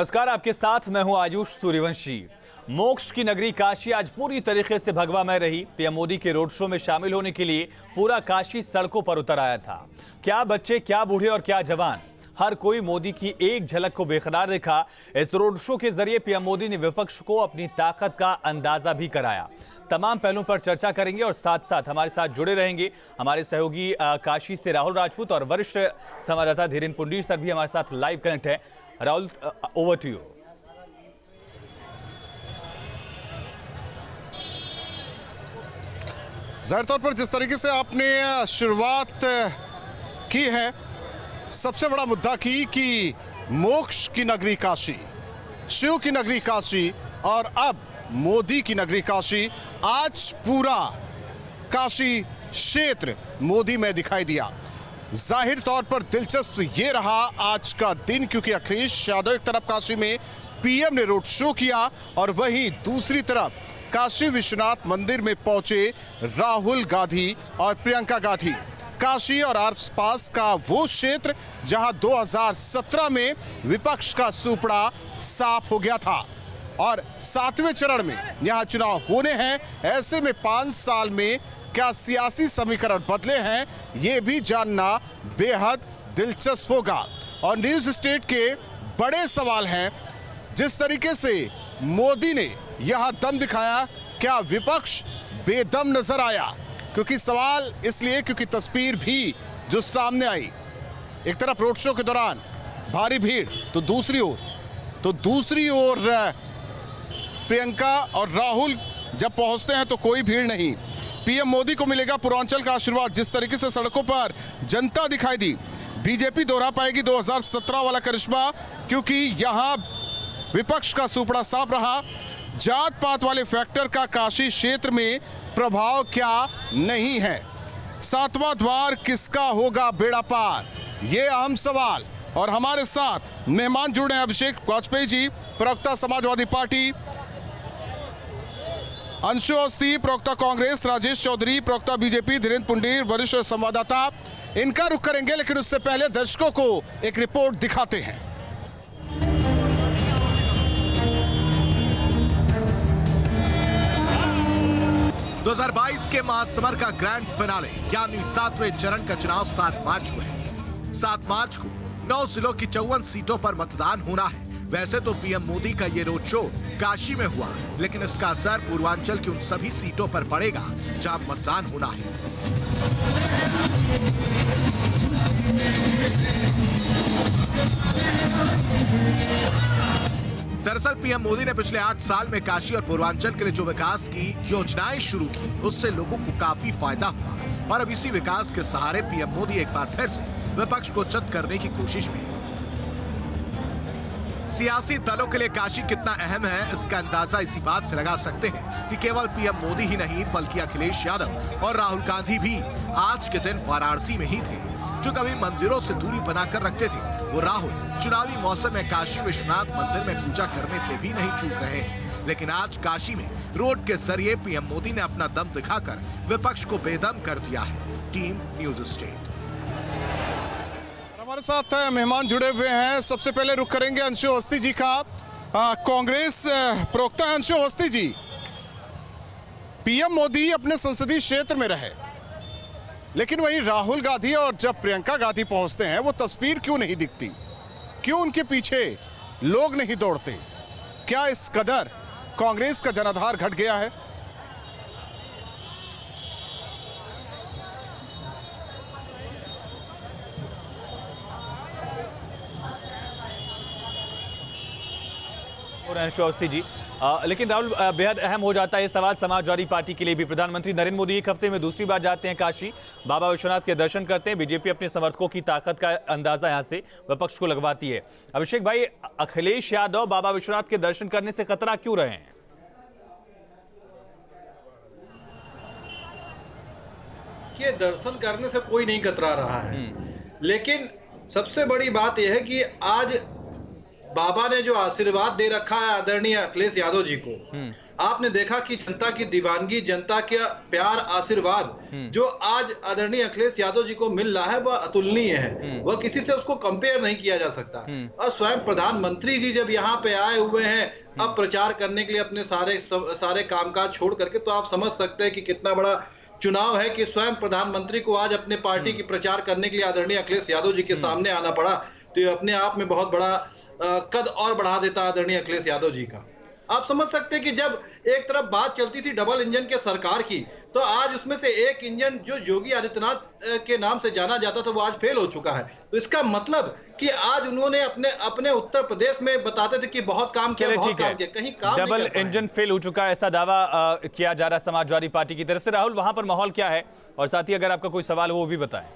नमस्कार, आपके साथ मैं हूं आयुष सूर्यवंशी। मोक्ष की नगरी काशी आज पूरी तरीके से भगवामय रही। पीएम मोदी के रोड शो में शामिल होने के लिए पूरा काशी सड़कों पर उतर आया था। क्या बच्चे, क्या बूढ़े और क्या जवान, हर कोई मोदी की एक झलक को बेखबर देखा। इस रोड शो के जरिए पीएम मोदी ने विपक्ष को अपनी ताकत का अंदाजा भी कराया। तमाम पहलुओं पर चर्चा करेंगे और साथ साथ हमारे साथ जुड़े रहेंगे हमारे सहयोगी काशी से राहुल राजपूत और वरिष्ठ संवाददाता धीरेन्द्र पुंडीर सर भी हमारे साथ लाइव कनेक्ट है। Rahul, over to you. जाहिर तौर पर जिस तरीके से आपने शुरुआत की है, सबसे बड़ा मुद्दा कि मोक्ष की नगरी काशी, शिव की नगरी काशी और अब मोदी की नगरी काशी, आज पूरा काशी क्षेत्र मोदी में दिखाई दिया। जाहिर तौर पर दिलचस्प ये रहा आज का दिन, क्योंकि अखिलेश यादव एक तरफ काशी में पीएम ने रोड शो किया और वहीं दूसरी तरफ काशी विश्वनाथ मंदिर में पहुंचे राहुल गांधी और प्रियंका गांधी। काशी और आसपास का वो क्षेत्र जहां 2017 में विपक्ष का सुपड़ा साफ हो गया था और 7वें चरण में यहां चुनाव होने हैं। ऐसे में 5 साल में क्या सियासी समीकरण बदले हैं, ये भी जानना बेहद दिलचस्प होगा। और न्यूज स्टेट के बड़े सवाल हैं, जिस तरीके से मोदी ने यहां दम दिखाया, क्या विपक्ष बेदम नजर आया? क्योंकि सवाल इसलिए क्योंकि तस्वीर भी जो सामने आई, एक तरफ रोड शो के दौरान भारी भीड़, तो दूसरी ओर प्रियंका और राहुल जब पहुंचते हैं तो कोई भीड़ नहीं। पीएम मोदी को मिलेगा पूर्वांचल का आशीर्वाद। जिस तरीके से सड़कों पर जनता दिखाई दी, बीजेपी दोहरा पाएगी 2017 वाला करिश्मा, क्योंकि यहां विपक्ष का सुपड़ा साफ रहा। जात पात वाले फैक्टर का काशी क्षेत्र में प्रभाव क्या नहीं है? 7वां द्वार किसका होगा बेड़ा पार, ये अहम सवाल। और हमारे साथ मेहमान जुड़े हैं अभिषेक वाजपेयी जी, प्रवक्ता समाजवादी पार्टी, अंशु अवस्थी प्रवक्ता कांग्रेस, राजेश चौधरी प्रवक्ता बीजेपी, धीरेन्द्र पुंडीर वरिष्ठ संवाददाता। इनका रुख करेंगे, लेकिन उससे पहले दर्शकों को एक रिपोर्ट दिखाते हैं। 2022 के महासमर का ग्रैंड फिनाले यानी 7वें चरण का चुनाव 7 मार्च को है। 7 मार्च को 9 जिलों की 54 सीटों पर मतदान होना है। वैसे तो पीएम मोदी का ये रोड शो काशी में हुआ, लेकिन इसका असर पूर्वांचल की उन सभी सीटों पर पड़ेगा जहां मतदान होना है। दरअसल पीएम मोदी ने पिछले 8 साल में काशी और पूर्वांचल के लिए जो विकास की योजनाएं शुरू की, उससे लोगों को काफी फायदा हुआ और अब इसी विकास के सहारे पीएम मोदी एक बार फिर से विपक्ष को चत करने की कोशिश में है। सियासी दलों के लिए काशी कितना अहम है, इसका अंदाजा इसी बात से लगा सकते हैं कि केवल पीएम मोदी ही नहीं, बल्कि अखिलेश यादव और राहुल गांधी भी आज के दिन वाराणसी में ही थे। जो कभी मंदिरों से दूरी बनाकर रखते थे, वो राहुल चुनावी मौसम में काशी विश्वनाथ मंदिर में पूजा करने से भी नहीं चूक रहे हैं। लेकिन आज काशी में रोड के जरिए पीएम मोदी ने अपना दम दिखाकर विपक्ष को बेदम कर दिया है। Team news state. हमारे साथ मेहमान जुड़े हुए हैं। सबसे पहले रुख करेंगे अंशु अवस्थी जी का, कांग्रेस प्रवक्ता है। अंशु अवस्थी जी, पीएम मोदी अपने संसदीय क्षेत्र में रहे, लेकिन वहीं राहुल गांधी और जब प्रियंका गांधी पहुंचते हैं, वो तस्वीर क्यों नहीं दिखती? क्यों उनके पीछे लोग नहीं दौड़ते? क्या इस कदर कांग्रेस का जनाधार घट गया है? अंशु अवस्थी जी, लेकिन राहुल, बेहद अहम हो जाता है ये सवाल समाजवादी पार्टी के लिए भी। प्रधानमंत्री नरेंद्र मोदी एक हफ्ते में दूसरी बार जाते हैं काशी, बाबा विश्वनाथ के दर्शन करते हैं। बीजेपी अपने समर्थकों की ताकत का अंदाजा यहां से विपक्ष को लगवाती है। अभिषेक भाई, अखिलेश यादव बाबा विश्वनाथ के दर्शन करने से कतरा क्यों रहे हैं? कि दर्शन करने से कोई नहीं कतरा रहा है, लेकिन सबसे बड़ी बात यह है कि आज बाबा ने जो आशीर्वाद दे रखा है आदरणीय अखिलेश यादव जी को, आपने देखा कि जनता की दीवानगी, जनता का प्यार, आशीर्वाद जो आज आदरणीय अखिलेश यादव जी को मिल रहा है वह अतुलनीय है। वह किसी से उसको कंपेयर नहीं किया जा सकता। और स्वयं प्रधानमंत्री जी जब यहाँ पे आए हुए हैं अब प्रचार करने के लिए अपने सारे कामकाज छोड़ करके, तो आप समझ सकते हैं कि कितना बड़ा चुनाव है कि स्वयं प्रधानमंत्री को आज अपने पार्टी की प्रचार करने के लिए आदरणीय अखिलेश यादव जी के सामने आना पड़ा। तो ये अपने आप में बहुत बड़ा कद और बढ़ा देता आदरणीय अखिलेश यादव जी का। आप समझ सकते हैं कि जब एक तरफ बात चलती थी डबल इंजन के सरकार की, तो आज उसमें से एक इंजन जो योगी आदित्यनाथ के नाम से जाना जाता था वो आज फेल हो चुका है। तो इसका मतलब कि आज उन्होंने अपने उत्तर प्रदेश में बताते थे कि बहुत काम किया, बहुत काम किया, कहीं काम नहीं कर पाए। डबल इंजन फेल हो चुका है, ऐसा दावा किया जा रहा है समाजवादी पार्टी की तरफ से। राहुल, वहां पर माहौल क्या है? और साथ ही अगर आपका कोई सवाल वो भी बताएं।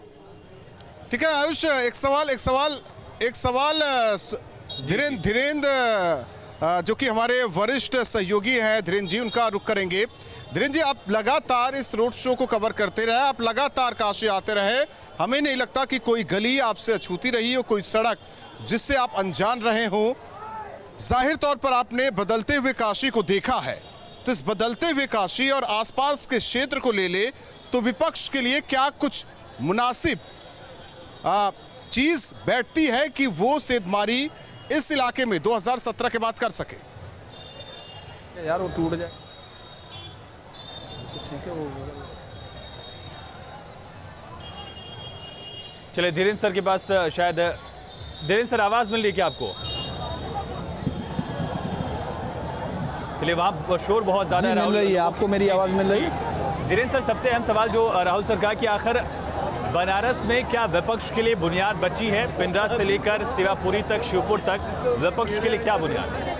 ठीक है आयुष, एक सवाल धीरेन्द्र जो कि हमारे वरिष्ठ सहयोगी हैं धीरेन्द्र जी, उनका रुख करेंगे। धीरेन्द्र जी, आप लगातार इस रोड शो को कवर करते रहे, आप लगातार काशी आते रहे, हमें नहीं लगता कि कोई गली आपसे अछूती रही हो, कोई सड़क जिससे आप अनजान रहे हों। जाहिर तौर पर आपने बदलते हुए काशी को देखा है, तो इस बदलते हुए काशी और आसपास के क्षेत्र को ले तो विपक्ष के लिए क्या कुछ मुनासिब चीज बैठती है कि वो सेंधमारी इस इलाके में 2017 के बाद कर सके? यार वो टूट जाए तो ठीक है। वो चलिए धीरेन्द्र सर के पास शायद धीरेन्द्र सर आवाज मिल रही है क्या आपको? चलिए वहां शोर बहुत ज्यादा है। मिल रही है आपको, मेरी आवाज मिल रही है? धीरेन्द्र सर, सबसे अहम सवाल जो राहुल सर कहा कि आखिर बनारस में क्या विपक्ष के लिए बुनियाद बची है? पिंडरा से लेकर शिवापुरी तक, शिवपुर तक विपक्ष के लिए क्या बुनियाद है?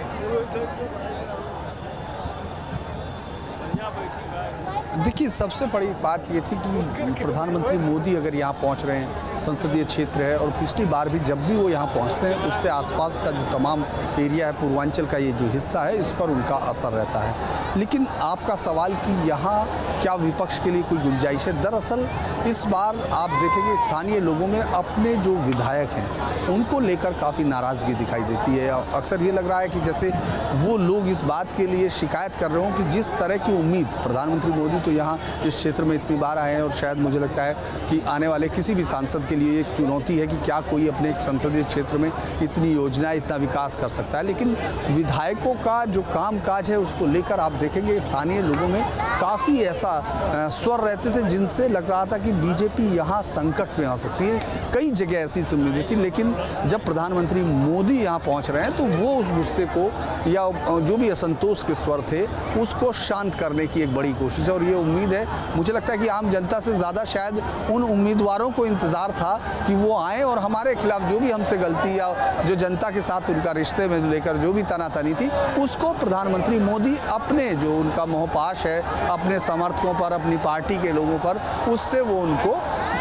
देखिए, सबसे बड़ी बात ये थी कि प्रधानमंत्री मोदी अगर यहाँ पहुँच रहे हैं, संसदीय क्षेत्र है, और पिछली बार भी जब भी वो यहाँ पहुँचते हैं उससे आसपास का जो तमाम एरिया है, पूर्वांचल का ये जो हिस्सा है, इस पर उनका असर रहता है। लेकिन आपका सवाल कि यहाँ क्या विपक्ष के लिए कोई गुंजाइश है, दरअसल इस बार आप देखेंगे स्थानीय लोगों में अपने जो विधायक हैं उनको लेकर काफ़ी नाराज़गी दिखाई देती है। अक्सर ये लग रहा है कि जैसे वो लोग इस बात के लिए शिकायत कर रहे हो कि जिस तरह की उम्मीद प्रधानमंत्री मोदी तो यहाँ इस क्षेत्र में इतनी बार आए हैं, और शायद मुझे लगता है कि आने वाले किसी भी सांसद के लिए एक चुनौती है कि क्या कोई अपने संसदीय क्षेत्र में इतनी योजनाएं, इतना विकास कर सकता है। लेकिन विधायकों का जो कामकाज है उसको लेकर आप देखेंगे स्थानीय लोगों में काफ़ी ऐसा स्वर रहते थे जिनसे लग रहा था कि बीजेपी यहाँ संकट में आ सकती है। कई जगह ऐसी उम्मीदें थी, लेकिन जब प्रधानमंत्री मोदी यहाँ पहुँच रहे हैं तो वो उस गुस्से को या जो भी असंतोष के स्वर थे उसको शांत करने की एक बड़ी कोशिश है। और ये उम्मीद है, मुझे लगता है कि आम जनता से ज़्यादा शायद उन उम्मीदवारों को इंतज़ार था कि वो आए और हमारे खिलाफ जो भी हमसे गलती या जो जनता के साथ उनका रिश्ते में लेकर जो भी तनातनी थी उसको प्रधानमंत्री मोदी अपने जो उनका मोहपाश है अपने समर्थकों पर, अपनी पार्टी के लोगों पर, उससे वो उनको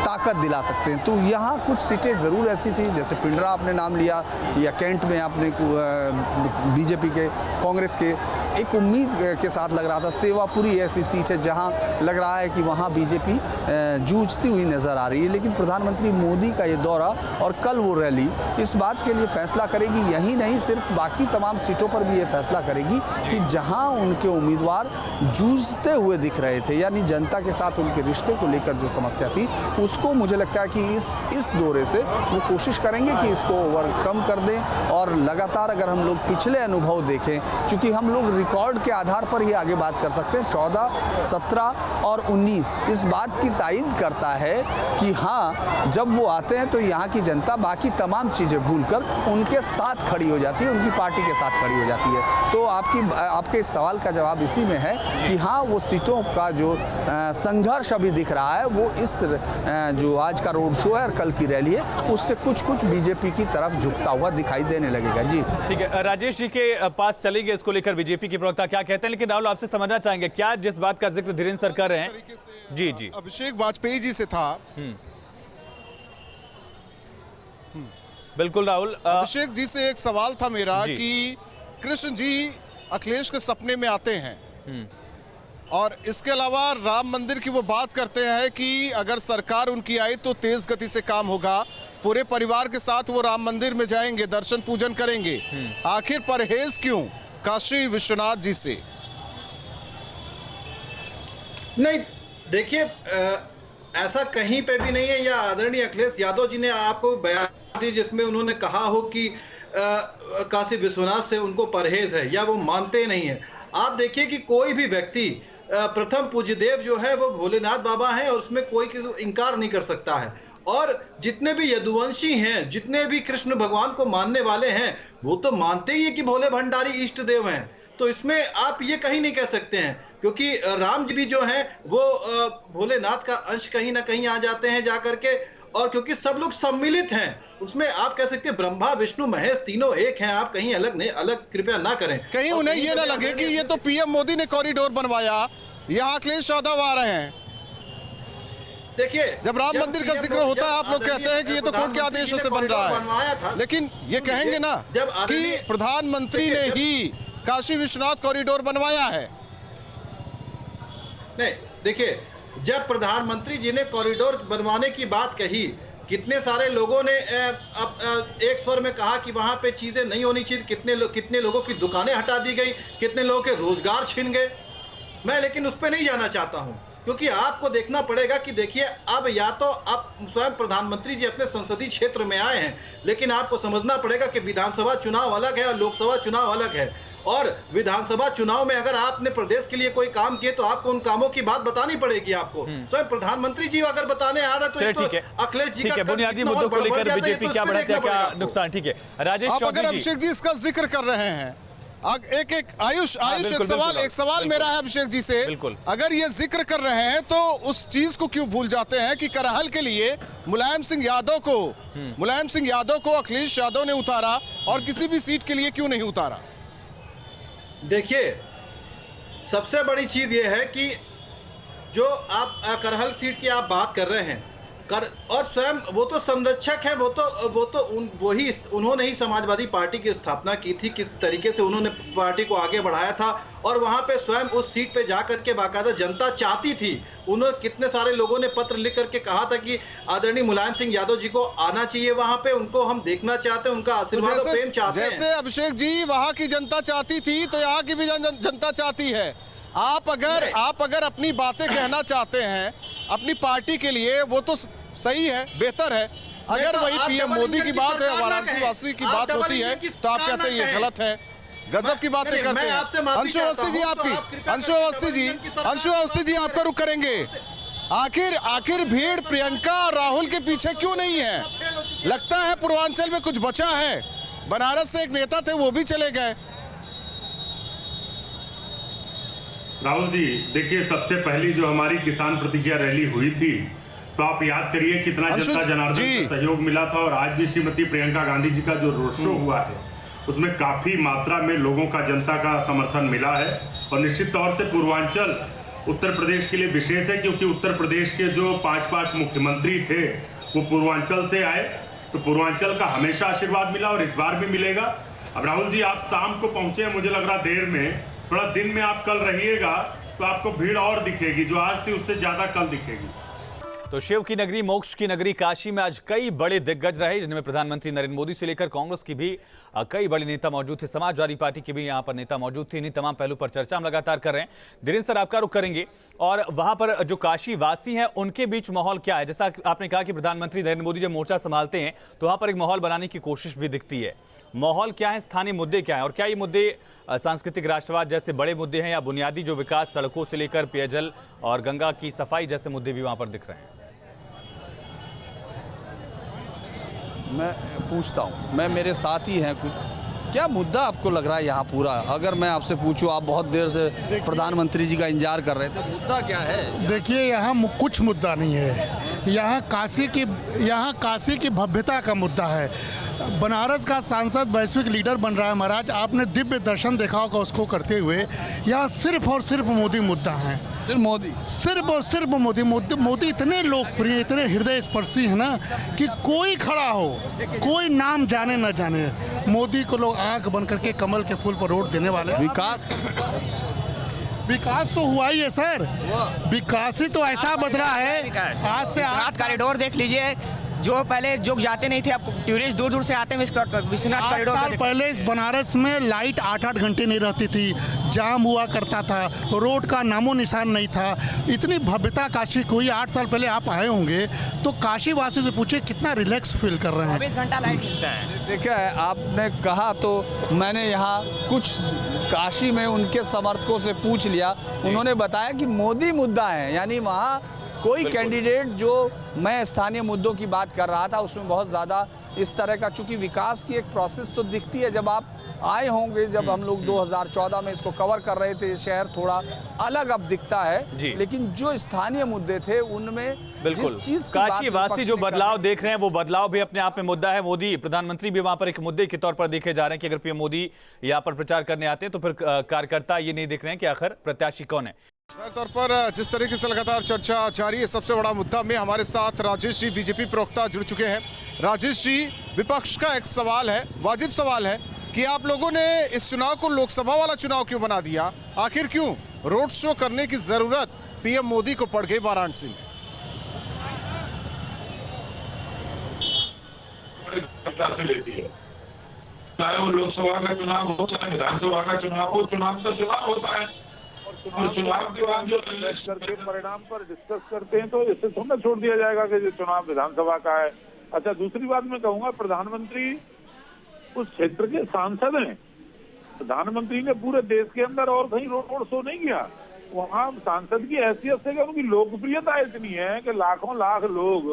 ताकत दिला सकते हैं। तो यहाँ कुछ सीटें ज़रूर ऐसी थी, जैसे पिंडरा आपने नाम लिया, या कैंट में आपने बीजेपी के, कांग्रेस के एक उम्मीद के साथ लग रहा था। सेवापुरी ऐसी सीट है जहाँ लग रहा है कि वहाँ बीजेपी जूझती हुई नज़र आ रही है। लेकिन प्रधानमंत्री मोदी का ये दौरा और कल वो रैली इस बात के लिए फैसला करेगी, यही नहीं सिर्फ बाकी तमाम सीटों पर भी ये फैसला करेगी कि जहाँ उनके उम्मीदवार जूझते हुए दिख रहे थे, यानी जनता के साथ उनके रिश्ते को लेकर जो समस्या थी उसको मुझे लगता है कि इस दौरे से वो कोशिश करेंगे कि इसको ओवरकम कर दें। और लगातार अगर हम लोग पिछले अनुभव देखें, चूँकि हम लोग रिकॉर्ड के आधार पर ही आगे बात कर सकते हैं, 14, 17 और 19 इस बात की तायद करता है कि हाँ, जब वो आते हैं तो यहाँ की जनता बाकी तमाम चीज़ें भूलकर उनके साथ खड़ी हो जाती है, उनकी पार्टी के साथ खड़ी हो जाती है। तो आपके इस सवाल का जवाब इसी में है कि हाँ, वो सीटों का जो संघर्ष अभी दिख रहा है वो इस जो आज का रोड शो है और कल की रैली है उससे कुछ बीजेपी की तरफ झुकता हुआ दिखाई देने लगेगा। जी ठीक है, राजेश जी के पास चलेंगे इसको लेकर बीजेपी के प्रवक्ता क्या कहते हैं, लेकिन राहुल आपसे समझना चाहेंगे क्या जिस बात का जिक्र धीरेन्द्र सर कर रहे हैं। जी जी, अभिषेक वाजपेयी जी से था। बिल्कुल राहुल, अभिषेक जी से एक सवाल था मेरा कि कृष्ण जी अखिलेश के सपने में आते हैं और इसके अलावा राम मंदिर की वो बात करते हैं कि अगर सरकार उनकी आई तो तेज गति से काम होगा, पूरे परिवार के साथ वो राम मंदिर में जाएंगे, दर्शन पूजन करेंगे। आखिर परहेज क्यों काशी विश्वनाथ जी से? नहीं, देखिए ऐसा कहीं पे भी नहीं है, या आदरणीय अखिलेश यादव जी ने आपको बयान दी जिसमें उन्होंने कहा हो कि काशी विश्वनाथ से उनको परहेज है या वो मानते नहीं है। आप देखिए कि कोई भी व्यक्ति प्रथम पूज्य देव जो है वो भोलेनाथ बाबा हैं और उसमें कोई इनकार नहीं कर सकता है। और जितने भी यदुवंशी हैं, जितने भी कृष्ण भगवान को मानने वाले हैं, वो तो मानते ही है कि भोले भंडारी इष्ट देव हैं। तो इसमें आप ये कहीं नहीं कह सकते हैं, क्योंकि राम जी भी जो हैं वो भोलेनाथ का अंश कहीं ना कहीं आ जाते हैं जाकर के। और क्योंकि सब लोग सम्मिलित हैं, उसमें आप कह सकते हैं ब्रह्मा विष्णु महेश तीनों एक हैं, आप कहीं अलग नहीं, अलग कृपया ना करें। कहीं उन्हें ये ना लगे कि ये तो पीएम मोदी ने कॉरिडोर बनवाया, यहाँ अखिलेश यादव आ रहे हैं। देखिए, जब राम मंदिर का जिक्र होता है, आप लोग कहते हैं कि ये तो कोर्ट के आदेशों से बन रहा है, लेकिन ये कहेंगे ना कि प्रधानमंत्री ने ही काशी विश्वनाथ कॉरिडोर बनवाया है। नहीं, देखिए, जब प्रधानमंत्री जी ने कॉरिडोर बनवाने की बात कही, कितने सारे लोगों ने एक स्वर में कहा कि वहां पे चीजें नहीं होनी चाहिए, कितने लोगों की दुकानें हटा दी गई, कितने लोगों के रोजगार छिन गए। मैं लेकिन उस पर नहीं जाना चाहता हूं, क्योंकि आपको देखना पड़ेगा कि देखिए, अब या तो आप स्वयं प्रधानमंत्री जी अपने संसदीय क्षेत्र में आए हैं, लेकिन आपको समझना पड़ेगा कि विधानसभा चुनाव अलग है और लोकसभा चुनाव अलग है। और विधानसभा चुनाव में अगर आपने प्रदेश के लिए कोई काम किए तो आपको उन कामों की बात बतानी पड़ेगी आपको। स्वयं प्रधानमंत्री जी अगर बताने आ रहा तो अखिलेश जी का बुनियादी मुद्दों को लेकर बीजेपी क्या बढ़ाती है, क्या नुकसान। ठीक है राजेश, आप अगर अभिषेक जी इसका जिक्र कर रहे हैं, एक आयुष एक सवाल मेरा है अभिषेक जी से, अगर ये जिक्र कर रहे हैं तो उस चीज को क्यों भूल जाते हैं कि करहल के लिए मुलायम सिंह यादव को अखिलेश यादव ने उतारा और किसी भी सीट के लिए क्यों नहीं उतारा? देखिए, सबसे बड़ी चीज यह है कि जो आप करहल सीट की आप बात कर रहे हैं, और स्वयं वो तो संरक्षक है, वही उन्होंने ही समाजवादी पार्टी की स्थापना की थी, किस तरीके से उन्होंने पार्टी को आगे बढ़ाया था। और वहां पे स्वयं उस सीट पे जाकर के बाकायदा जनता चाहती थी, उन्होंने कितने सारे लोगों ने पत्र लिख करके कहा था कि आदरणीय मुलायम सिंह यादव जी को आना चाहिए वहां पे, उनको हम देखना चाहते हैं, उनका आशीर्वाद और प्रेम चाहते हैं। जैसे अभिषेक जी वहां की जनता चाहती थी तो यहाँ की भी जनता चाहती है। आप अगर अपनी बातें कहना चाहते हैं अपनी पार्टी के लिए, वो तो सही है, बेहतर है। अगर वही पीएम मोदी की बात है, वाराणसी वासी की बात होती है, तो आप कहते हैं ये गलत है, गजब की बातें करते हैं। अंशु अवस्थी जी आपका रुख करेंगे। आखिर भीड़ प्रियंका और राहुल के पीछे क्यों नहीं है? लगता है पूर्वांचल में कुछ बचा है। बनारस से एक नेता थे, वो भी चले गए। राहुल जी, देखिए, सबसे पहली जो हमारी किसान प्रतिज्ञा रैली हुई थी, तो आप याद करिए कितना जनता जनार्दन का सहयोग मिला था। और आज भी श्रीमती प्रियंका गांधी जी का जो रोड शो हुआ है, उसमें काफी मात्रा में लोगों का, जनता का समर्थन मिला है। और निश्चित तौर से पूर्वांचल उत्तर प्रदेश के लिए विशेष है, क्योंकि उत्तर प्रदेश के जो 5 मुख्यमंत्री थे वो पूर्वांचल से आए, तो पूर्वांचल का हमेशा आशीर्वाद मिला और इस बार भी मिलेगा। अब राहुल जी, आप शाम को पहुंचे हैं, मुझे लग रहा देर में, थोड़ा दिन में आप कल रहिएगा तो आपको भीड़ और दिखेगी, जो आज थी उससे ज्यादा कल दिखेगी। तो शिव की नगरी, मोक्ष की नगरी काशी में आज कई बड़े दिग्गज रहे, जिनमें प्रधानमंत्री नरेंद्र मोदी से लेकर कांग्रेस की भी कई बड़े नेता मौजूद थे, समाजवादी पार्टी के भी यहां पर नेता मौजूद थे। इन्हीं तमाम पहलू पर चर्चा हम लगातार कर रहे हैं। धीरेन्द्र सर, आपका रुख करेंगे, और वहां पर जो काशी वासी हैं उनके बीच माहौल क्या है? जैसा आपने कहा कि प्रधानमंत्री नरेंद्र मोदी जब मोर्चा संभालते हैं तो वहां पर एक माहौल बनाने की कोशिश भी दिखती है। माहौल क्या है, स्थानीय मुद्दे क्या है, और क्या ये मुद्दे सांस्कृतिक राष्ट्रवाद जैसे बड़े मुद्दे हैं, या बुनियादी जो विकास, सड़कों से लेकर पेयजल और गंगा की सफाई जैसे मुद्दे भी वहां पर दिख रहे हैं? मैं पूछता हूँ, मेरे साथ ही हैं कुछ, क्या मुद्दा आपको लग रहा है यहाँ पूरा? अगर मैं आपसे पूछूं, आप बहुत देर से प्रधानमंत्री जी का इंतजार कर रहे थे, मुद्दा क्या है? देखिए, यहाँ कुछ मुद्दा नहीं है। यहाँ काशी की भव्यता का मुद्दा है। बनारस का सांसद वैश्विक लीडर बन रहा है महाराज, आपने दिव्य दर्शन देखा होगा उसको करते हुए। यहाँ सिर्फ और सिर्फ मोदी मुद्दा है, सिर्फ और सिर्फ मोदी इतने लोकप्रिय, इतने हृदय स्पर्शी है ना कि कोई खड़ा हो, कोई नाम जाने न जाने, मोदी को लोग आंख बंद करके कमल के फूल पर वोट देने वाले। विकास तो हुआ ही है सर, विकास ही तो ऐसा बदला है। आज से कॉरिडोर देख लीजिए, जो पहले जो जाते नहीं थे, अब टूरिस्ट दूर दूर से आते हैं विश्वनाथ 8 कॉरिडोर साल पहले इस बनारस में लाइट 8-8 घंटे नहीं रहती थी, जाम हुआ करता था, रोड का नामो निशान नहीं था। इतनी भव्यता काशी की हुई। 8 साल पहले आप आए होंगे तो काशी वासी से पूछे कितना रिलैक्स फील कर रहे हैं। 24 घंटा लाइट मिलता है। देखिए, आपने कहा तो मैंने यहाँ कुछ काशी में उनके समर्थकों से पूछ लिया। उन्होंने बताया कि मोदी मुद्दा है, यानी वहाँ कोई कैंडिडेट जो मैं स्थानीय मुद्दों की बात कर रहा था उसमें बहुत ज़्यादा इस तरह का, चूंकि विकास की एक प्रोसेस तो दिखती है। जब आप आए होंगे, जब हम लोग 2014 में इसको कवर कर रहे थे, शहर थोड़ा अलग अब दिखता है, लेकिन जो स्थानीय मुद्दे थे उनमें बिल्कुल काशी वासी जो बदलाव देख रहे हैं वो बदलाव भी अपने आप में मुद्दा है। मोदी प्रधानमंत्री भी वहां पर एक मुद्दे के तौर पर देखे जा रहे हैं कि अगर पीएम मोदी यहाँ पर प्रचार करने आते हैं तो फिर कार्यकर्ता ये नहीं देख रहे हैं कि आखिर प्रत्याशी कौन है। तौर पर जिस तरीके से लगातार चर्चा जारी है, सबसे बड़ा मुद्दा में हमारे साथ राजेश जी बीजेपी प्रवक्ता जुड़ चुके हैं। राजेश जी, विपक्ष का एक सवाल है, वाजिब सवाल है कि आप लोगों ने इस चुनाव को लोकसभा वाला चुनाव क्यों बना दिया? आखिर क्यों रोड शो करने की जरूरत पीएम मोदी को पड़ गई वाराणसी में? लेती है, चाहे वो लोकसभा का चुनाव हो चाहे विधानसभा का चुनाव हो, चुनाव तो चुनाव होता है। और चुनाव के बाद जो करके परिणाम पर डिस्कस करते हैं तो इससे थोड़ा छोड़ दिया जाएगा कि जो चुनाव विधानसभा का है। अच्छा, दूसरी बात मैं कहूंगा, प्रधानमंत्री उस क्षेत्र के सांसद हैं। प्रधानमंत्री ने पूरे देश के अंदर और कहीं रोड शो नहीं किया। वहाँ सांसद की हैसियत से उनकी लोकप्रियता इतनी है कि लाखों लाख लोग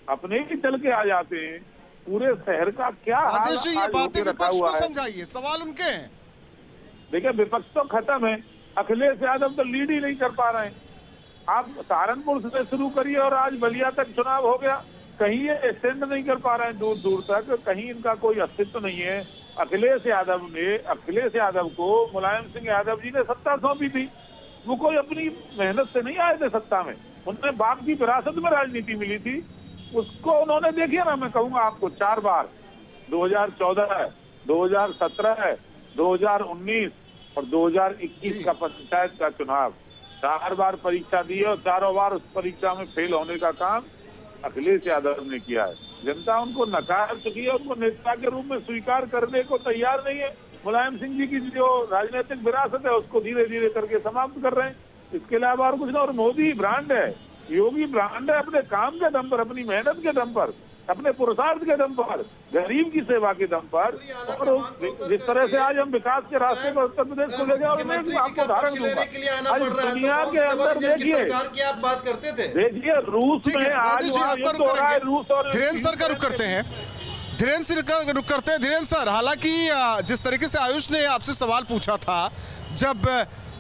अपने ही चल के आ जाते हैं। पूरे शहर का क्या हाल ये बातें विपक्ष को समझाइए, सवाल उनके हैं। देखिए, विपक्ष तो खत्म है, अखिलेश यादव तो लीड ही नहीं कर पा रहे हैं। आप सहारनपुर से शुरू करिए और आज बलिया तक चुनाव हो गया, कहीं ये एक्सटेंड नहीं कर पा रहे हैं दूर दूर तक, कहीं इनका कोई अस्तित्व नहीं है। अखिलेश यादव को मुलायम सिंह यादव जी ने सत्ता सौंपी थी, वो कोई अपनी मेहनत से नहीं आए थे सत्ता में, उन्हें बाप की विरासत में राजनीति मिली थी। उसको उन्होंने देखिए ना, मैं कहूंगा आपको 4 बार 2014 है, 2017 है, 2019 और 2021 का पंचायत का चुनाव, 4 बार परीक्षा दी है और 4 बार उस परीक्षा में फेल होने का काम अखिलेश यादव ने किया है। जनता उनको नकार चुकी है, उनको नेता के रूप में स्वीकार करने को तैयार नहीं है। मुलायम सिंह जी की जो राजनीतिक विरासत है उसको धीरे धीरे करके समाप्त कर रहे हैं। इसके अलावा और कुछ ना। और मोदी ब्रांड है, योगी ब्रांड है, अपने काम के दम पर, अपनी मेहनत के दम पर, अपने पुरुषार्थ के दम पर, गरीब की सेवा के दम पर, और जिस तरह से आज हम विकास के रास्ते पर उत्तर प्रदेश को ले गए। और मैं आपको उदाहरण दूंगा, आज दुनिया के अंदर देखिए, बात करते थे, देखिए रूस में आज रूस और धीरेन्द्र सर का रुख करते हैं। धीरेन्द्र सर का रुख करते हैं। धीरेन्द्र सर, हालांकि जिस तरीके से आयुष ने आपसे सवाल पूछा था जब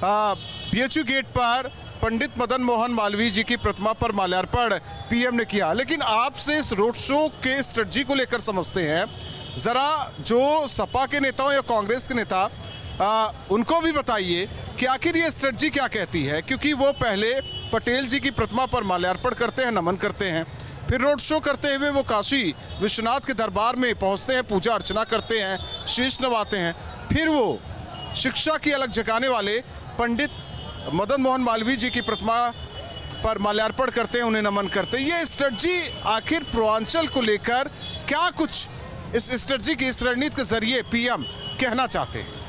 बीएचयू गेट पर पंडित मदन मोहन मालवीय जी की प्रतिमा पर माल्यार्पण पीएम ने किया, लेकिन आपसे इस रोड शो के स्ट्रेटजी को लेकर समझते हैं, जरा जो सपा के नेताओं या कांग्रेस के नेता उनको भी बताइए कि आखिर ये स्ट्रेटजी क्या कहती है, क्योंकि वो पहले पटेल जी की प्रतिमा पर माल्यार्पण करते हैं, नमन करते हैं, फिर रोड शो करते हुए वो काशी विश्वनाथ के दरबार में पहुंचते हैं, पूजा अर्चना करते हैं, शीश नवाते हैं, फिर वो शिक्षा की अलग जगाने वाले पंडित मदन मोहन मालवीय जी की प्रतिमा पर माल्यार्पण करते हैं, उन्हें नमन करते हैं। ये स्ट्रेटजी आखिर पूर्वांचल को लेकर क्या कुछ इस स्ट्रेटजी की, इस रणनीति के जरिए पीएम कहना चाहते हैं?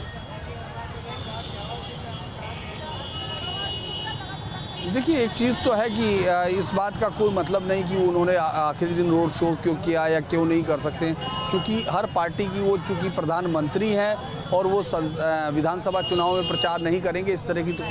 देखिए, एक चीज़ तो है कि इस बात का कोई मतलब नहीं कि उन्होंने आखिरी दिन रोड शो क्यों किया या क्यों नहीं कर सकते, क्योंकि हर पार्टी की वो चूँकि प्रधानमंत्री हैं और वो विधानसभा चुनाव में प्रचार नहीं करेंगे, इस तरह की तो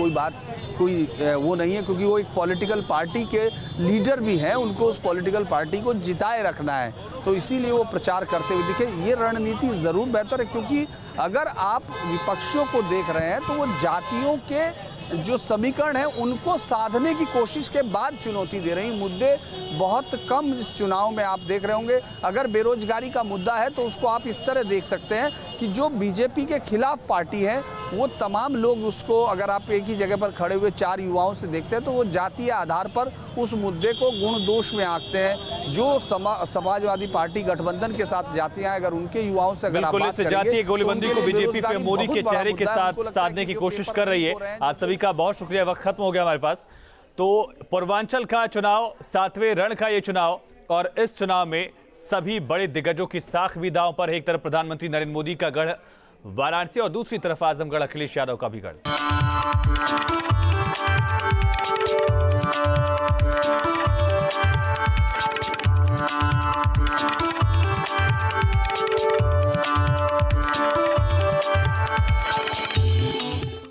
कोई वो नहीं है, क्योंकि वो एक पॉलिटिकल पार्टी के लीडर भी हैं, उनको उस पॉलिटिकल पार्टी को जिताए रखना है, तो इसीलिए वो प्रचार करते हुए दिखे। ये रणनीति ज़रूर बेहतर है, क्योंकि अगर आप विपक्षियों को देख रहे हैं तो वो जातियों के जो समीकरण है उनको साधने की कोशिश के बाद चुनौती दे रही। मुद्दे बहुत कम इस चुनाव में आप देख रहे होंगे। अगर बेरोजगारी का मुद्दा है तो उसको आप इस तरह देख सकते हैं कि जो बीजेपी के खिलाफ पार्टी है वो तमाम लोग उसको, अगर आप एक ही जगह पर खड़े हुए 4 युवाओं से देखते हैं तो वो जातीय आधार पर उस मुद्दे को गुण दोष में आंकते हैं। जो समाजवादी पार्टी गठबंधन के साथ जाती हैं, अगर उनके युवाओं से अगर आप बात करेंगे, जातीय गोलीबंदी को बीजेपी पे मोदी के चेहरे के साथ साधने की कोशिश कर रही है। आप सभी का बहुत शुक्रिया। वक्त खत्म हो गया हमारे पास। तो पूर्वांचल का चुनाव, 7वें रण का ये चुनाव और इस चुनाव में सभी बड़े दिग्गजों की साख भी दांव पर है। एक तरफ प्रधानमंत्री नरेंद्र मोदी का गढ़ वाराणसी और दूसरी तरफ आजमगढ़ अखिलेश यादव का भी गढ़।